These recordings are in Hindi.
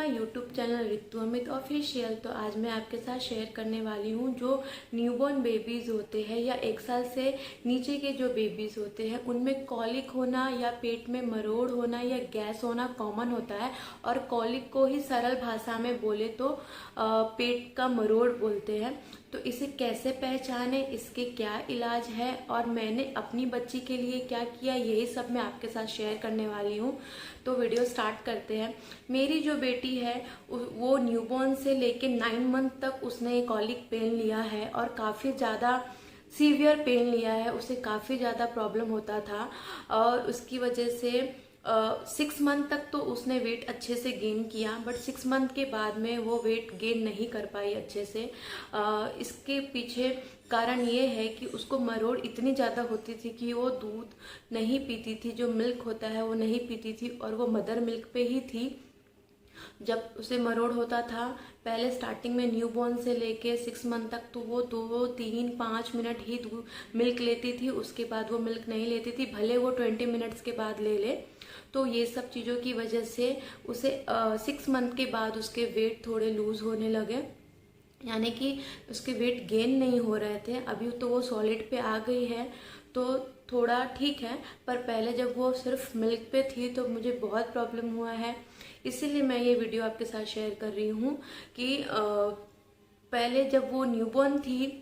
My YouTube channel Ritu Amit official. तो आज मैं आपके साथ शेयर करने वाली हूँ जो न्यूबॉर्न बेबीज़ होते हैं या 1 साल से नीचे के जो बेबीज़ होते हैं उनमें कॉलिक होना या पेट में मरोड़ होना या गैस होना कॉमन होता है। और कॉलिक को ही सरल भाषा में बोले तो पेट का मरोड़ बोलते हैं। तो इसे कैसे पहचाने, इसके क्या इलाज है और मैंने अपनी बच्ची के लिए क्या किया, यही सब मैं आपके साथ शेयर करने वाली हूँ। तो वीडियो स्टार्ट करते हैं। मेरी जो बेटी है वो न्यूबॉर्न से लेके 9 मंथ तक उसने कॉलिक पेन लिया है और काफ़ी ज़्यादा सीवियर पेन लिया है। उसे काफ़ी ज़्यादा प्रॉब्लम होता था और उसकी वजह से 6 मंथ तक तो उसने वेट अच्छे से गेन किया, बट 6 मंथ के बाद में वो वेट गेन नहीं कर पाई अच्छे से। इसके पीछे कारण ये है कि उसको मरोड़ इतनी ज़्यादा होती थी कि वो दूध नहीं पीती थी, जो मिल्क होता है वो नहीं पीती थी और वो मदर मिल्क पे ही थी। जब उसे मरोड़ होता था पहले स्टार्टिंग में न्यूबॉर्न से लेके 6 मंथ तक तो वो 2-3-5 मिनट ही मिल्क लेती थी, उसके बाद वो मिल्क नहीं लेती थी, भले वो 20 मिनट्स के बाद ले ले। तो ये सब चीज़ों की वजह से उसे 6 मंथ के बाद उसके वेट थोड़े लूज होने लगे, यानी कि उसके वेट गेन नहीं हो रहे थे। अभी तो वो सॉलिड पे आ गई है तो थोड़ा ठीक है, पर पहले जब वो सिर्फ मिल्क पे थी तो मुझे बहुत प्रॉब्लम हुआ है। इसीलिए मैं ये वीडियो आपके साथ शेयर कर रही हूँ कि पहले जब वो न्यूबॉर्न थी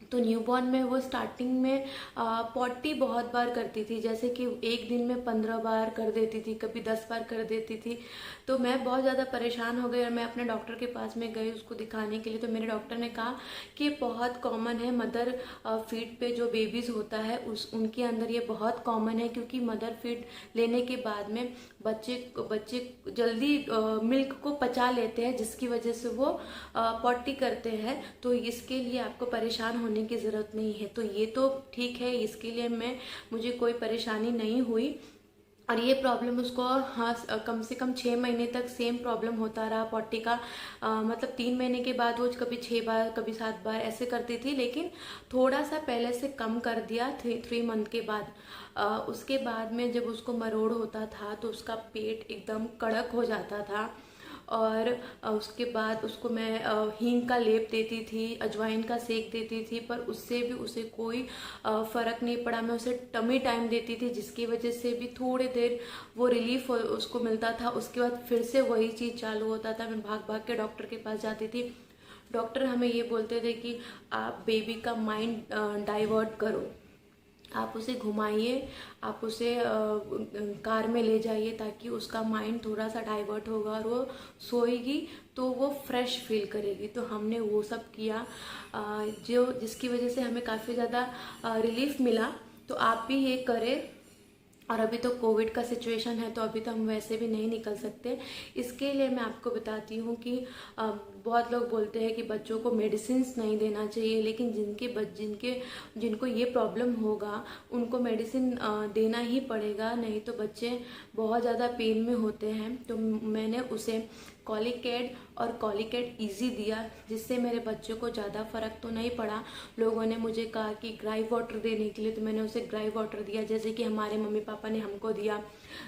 तो न्यूबॉर्न में वो स्टार्टिंग में पॉटी बहुत बार करती थी, जैसे कि एक दिन में 15 बार कर देती थी, कभी 10 बार कर देती थी। तो मैं बहुत ज़्यादा परेशान हो गई और मैं अपने डॉक्टर के पास में गई उसको दिखाने के लिए। तो मेरे डॉक्टर ने कहा कि बहुत कॉमन है, मदर फीड पे जो बेबीज़ होता है उनके अंदर ये बहुत कॉमन है, क्योंकि मदर फीड लेने के बाद में बच्चे जल्दी मिल्क को पचा लेते हैं, जिसकी वजह से वो पॉटी करते हैं। तो इसके लिए आपको परेशान होने की ज़रूरत नहीं है। तो ये तो ठीक है, इसके लिए मुझे कोई परेशानी नहीं हुई। और ये प्रॉब्लम उसको कम से कम 6 महीने तक सेम प्रॉब्लम होता रहा पॉटी का। मतलब 3 महीने के बाद वो कभी 6 बार कभी 7 बार ऐसे करती थी, लेकिन थोड़ा सा पहले से कम कर दिया 3 मंथ के बाद। उसके बाद में जब उसको मरोड़ होता था तो उसका पेट एकदम कड़क हो जाता था और उसके बाद उसको मैं हींग का लेप देती थी, अजवाइन का सेक देती थी, पर उससे भी उसे कोई फ़र्क नहीं पड़ा। मैं उसे टमी टाइम देती थी, जिसकी वजह से भी थोड़ी देर वो रिलीफ उसको मिलता था। उसके बाद फिर से वही चीज़ चालू होता था। मैं भाग भाग के डॉक्टर के पास जाती थी। डॉक्टर हमें ये बोलते थे कि आप बेबी का माइंड डाइवर्ट करो, आप उसे घुमाइए, आप उसे कार में ले जाइए, ताकि उसका माइंड थोड़ा सा डाइवर्ट होगा और वो सोएगी तो वो फ्रेश फील करेगी। तो हमने वो सब किया जिसकी वजह से हमें काफ़ी ज़्यादा रिलीफ मिला। तो आप भी ये करें। और अभी तो कोविड का सिचुएशन है तो अभी तो हम वैसे भी नहीं निकल सकते। इसके लिए मैं आपको बताती हूँ कि बहुत लोग बोलते हैं कि बच्चों को मेडिसिन्स नहीं देना चाहिए, लेकिन जिनको ये प्रॉब्लम होगा उनको मेडिसिन देना ही पड़ेगा, नहीं तो बच्चे बहुत ज़्यादा पेन में होते हैं। तो मैंने उसे कॉलिकेट और कॉलिकेट इजी दिया, जिससे मेरे बच्चे को ज़्यादा फ़र्क तो नहीं पड़ा। लोगों ने मुझे कहा कि ग्राई वाटर देने के लिए, तो मैंने उसे ग्राई वाटर दिया, जैसे कि हमारे मम्मी पापा ने हमको दिया,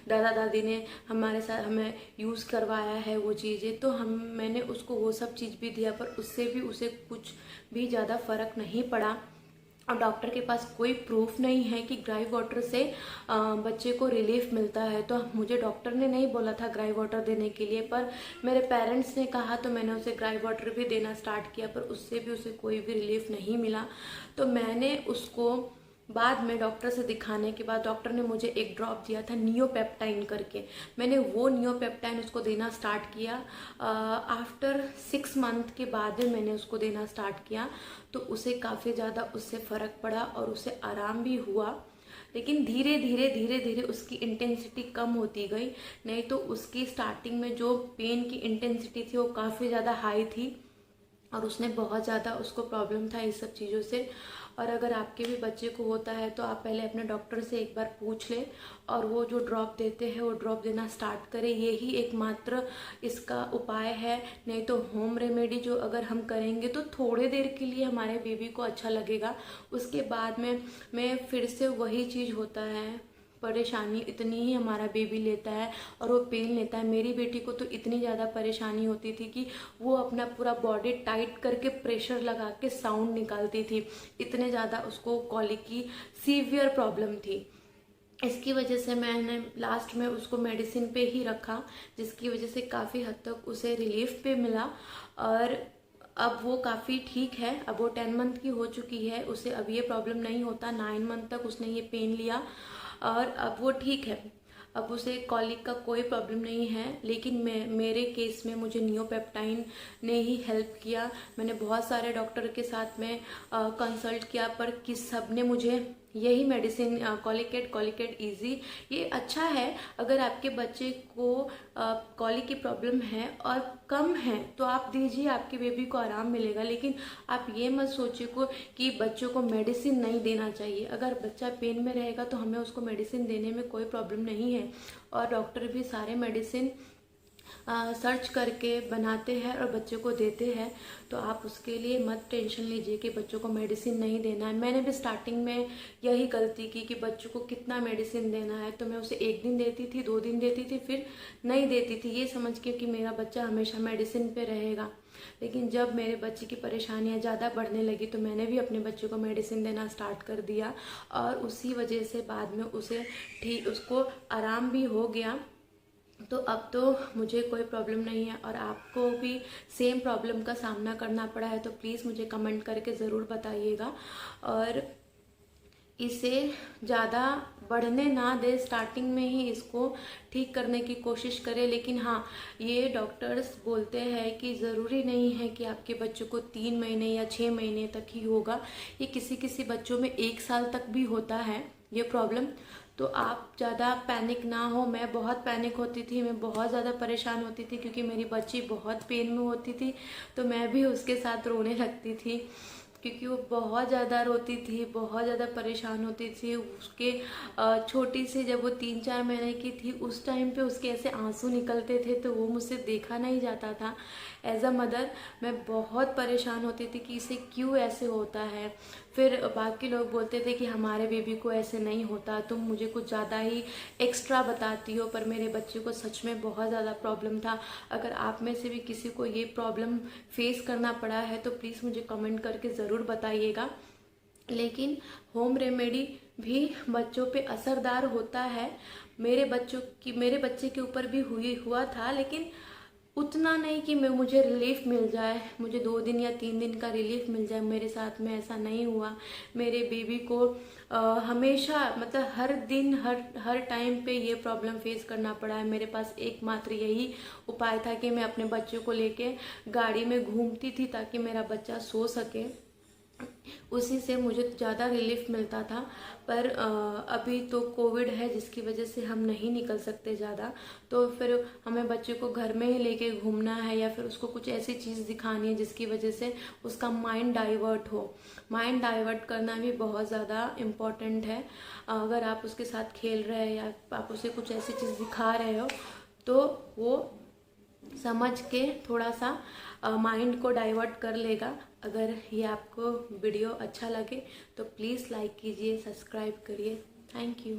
दादा दादी ने हमारे साथ हमें यूज़ करवाया है वो चीज़ें। तो मैंने उसको वो सब चीज़ भी दिया, पर उससे भी उसे कुछ भी ज़्यादा फ़र्क नहीं पड़ा। और डॉक्टर के पास कोई प्रूफ नहीं है कि ग्राई वाटर से बच्चे को रिलीफ मिलता है। तो मुझे डॉक्टर ने नहीं बोला था ग्राई वाटर देने के लिए, पर मेरे पेरेंट्स ने कहा तो मैंने उसे ग्राई वाटर भी देना स्टार्ट किया, पर उससे भी उसे कोई भी रिलीफ नहीं मिला। तो मैंने उसको बाद में डॉक्टर से दिखाने के बाद डॉक्टर ने मुझे एक ड्रॉप दिया था नियोपेप्टाइन करके। मैंने वो नियोपेप्टाइन उसको देना स्टार्ट किया। आफ्टर 6 मंथ के बाद में मैंने उसको देना स्टार्ट किया, तो उसे काफ़ी ज़्यादा उससे फ़र्क पड़ा और उसे आराम भी हुआ। लेकिन धीरे धीरे उसकी इंटेंसिटी कम होती गई, नहीं तो उसकी स्टार्टिंग में जो पेन की इंटेंसिटी थी वो काफ़ी ज़्यादा हाई थी और उसने बहुत ज़्यादा उसको प्रॉब्लम था इस सब चीज़ों से। और अगर आपके भी बच्चे को होता है तो आप पहले अपने डॉक्टर से एक बार पूछ लें और वो जो ड्रॉप देते हैं वो ड्रॉप देना स्टार्ट करें। यही एकमात्र इसका उपाय है, नहीं तो होम रेमेडी जो अगर हम करेंगे तो थोड़े देर के लिए हमारे बेबी को अच्छा लगेगा, उसके बाद में फिर से वही चीज़ होता है। परेशानी इतनी ही हमारा बेबी लेता है और वो पेन लेता है। मेरी बेटी को तो इतनी ज़्यादा परेशानी होती थी कि वो अपना पूरा बॉडी टाइट करके प्रेशर लगा के साउंड निकालती थी, इतने ज़्यादा उसको कॉलिक की सीवियर प्रॉब्लम थी। इसकी वजह से मैंने लास्ट में उसको मेडिसिन पे ही रखा, जिसकी वजह से काफ़ी हद तक उसे रिलीफ पे मिला और अब वो काफ़ी ठीक है। अब वो 10 मंथ की हो चुकी है, उसे अब ये प्रॉब्लम नहीं होता। 9 मंथ तक उसने ये पेन लिया और अब वो ठीक है। अब उसे कॉलिक का कोई प्रॉब्लम नहीं है। लेकिन मेरे केस में मुझे नियोपेप्टाइन ने ही हेल्प किया। मैंने बहुत सारे डॉक्टर के साथ में कंसल्ट किया, पर किस सब ने मुझे यही मेडिसिन कॉलिकेट इजी, ये अच्छा है। अगर आपके बच्चे को कॉलिक की प्रॉब्लम है और कम है तो आप दीजिए, आपके बेबी को आराम मिलेगा। लेकिन आप ये मत सोचिए कि बच्चों को मेडिसिन नहीं देना चाहिए। अगर बच्चा पेन में रहेगा तो हमें उसको मेडिसिन देने में कोई प्रॉब्लम नहीं है और डॉक्टर भी सारे मेडिसिन सर्च करके बनाते हैं और बच्चों को देते हैं। तो आप उसके लिए मत टेंशन लीजिए कि बच्चों को मेडिसिन नहीं देना है। मैंने भी स्टार्टिंग में यही गलती की कि बच्चों को कितना मेडिसिन देना है, तो मैं उसे 1 दिन देती थी, 2 दिन देती थी, फिर नहीं देती थी, ये समझ के कि मेरा बच्चा हमेशा मेडिसिन पे रहेगा। लेकिन जब मेरे बच्चे की परेशानियां ज़्यादा बढ़ने लगी तो मैंने भी अपने बच्चों को मेडिसिन देना स्टार्ट कर दिया और उसी वजह से बाद में उसको आराम भी हो गया। तो अब तो मुझे कोई प्रॉब्लम नहीं है। और आपको भी सेम प्रॉब्लम का सामना करना पड़ा है तो प्लीज़ मुझे कमेंट करके ज़रूर बताइएगा और इसे ज़्यादा बढ़ने ना दे, स्टार्टिंग में ही इसको ठीक करने की कोशिश करें। लेकिन हाँ, ये डॉक्टर्स बोलते हैं कि ज़रूरी नहीं है कि आपके बच्चों को 3 महीने या 6 महीने तक ही होगा। ये किसी किसी बच्चों में 1 साल तक भी होता है ये प्रॉब्लम। तो आप ज़्यादा पैनिक ना हो। मैं बहुत पैनिक होती थी, मैं बहुत ज़्यादा परेशान होती थी क्योंकि मेरी बच्ची बहुत पेन में होती थी, तो मैं भी उसके साथ रोने लगती थी क्योंकि वो बहुत ज़्यादा रोती थी, बहुत ज़्यादा परेशान होती थी। उसके छोटी सी जब वो 3-4 महीने की थी उस टाइम पे उसके ऐसे आंसू निकलते थे तो वो मुझसे देखा नहीं जाता था। एज अ मदर मैं बहुत परेशान होती थी कि इसे क्यों ऐसे होता है। फिर बाकी लोग बोलते थे कि हमारे बेबी को ऐसे नहीं होता, तुम मुझे कुछ ज़्यादा ही एक्स्ट्रा बताती हो, पर मेरे बच्चे को सच में बहुत ज़्यादा प्रॉब्लम था। अगर आप में से भी किसी को ये प्रॉब्लम फेस करना पड़ा है तो प्लीज़ मुझे कमेंट करके ज़रूर बताइएगा। लेकिन होम रेमेडी भी बच्चों पे असरदार होता है। मेरे बच्चे के ऊपर भी हुआ था, लेकिन उतना नहीं कि मुझे रिलीफ मिल जाए, मुझे 2 दिन या 3 दिन का रिलीफ मिल जाए। मेरे साथ में ऐसा नहीं हुआ। मेरे बेबी को हमेशा मतलब हर दिन हर टाइम पे ये प्रॉब्लम फेस करना पड़ा है। मेरे पास एकमात्र यही उपाय था कि मैं अपने बच्चे को लेके गाड़ी में घूमती थी ताकि मेरा बच्चा सो सके, उसी से मुझे ज़्यादा रिलीफ मिलता था। पर अभी तो कोविड है जिसकी वजह से हम नहीं निकल सकते ज़्यादा, तो फिर हमें बच्चे को घर में ही लेके घूमना है या फिर उसको कुछ ऐसी चीज़ दिखानी है जिसकी वजह से उसका माइंड डाइवर्ट हो। माइंड डाइवर्ट करना भी बहुत ज़्यादा इम्पॉर्टेंट है। अगर आप उसके साथ खेल रहे हैं या आप उसे कुछ ऐसी चीज़ दिखा रहे हो तो वो समझ के थोड़ा सा माइंड को डाइवर्ट कर लेगा। अगर ये आपको वीडियो अच्छा लगे तो प्लीज़ लाइक कीजिए, सब्सक्राइब करिए। Thank you.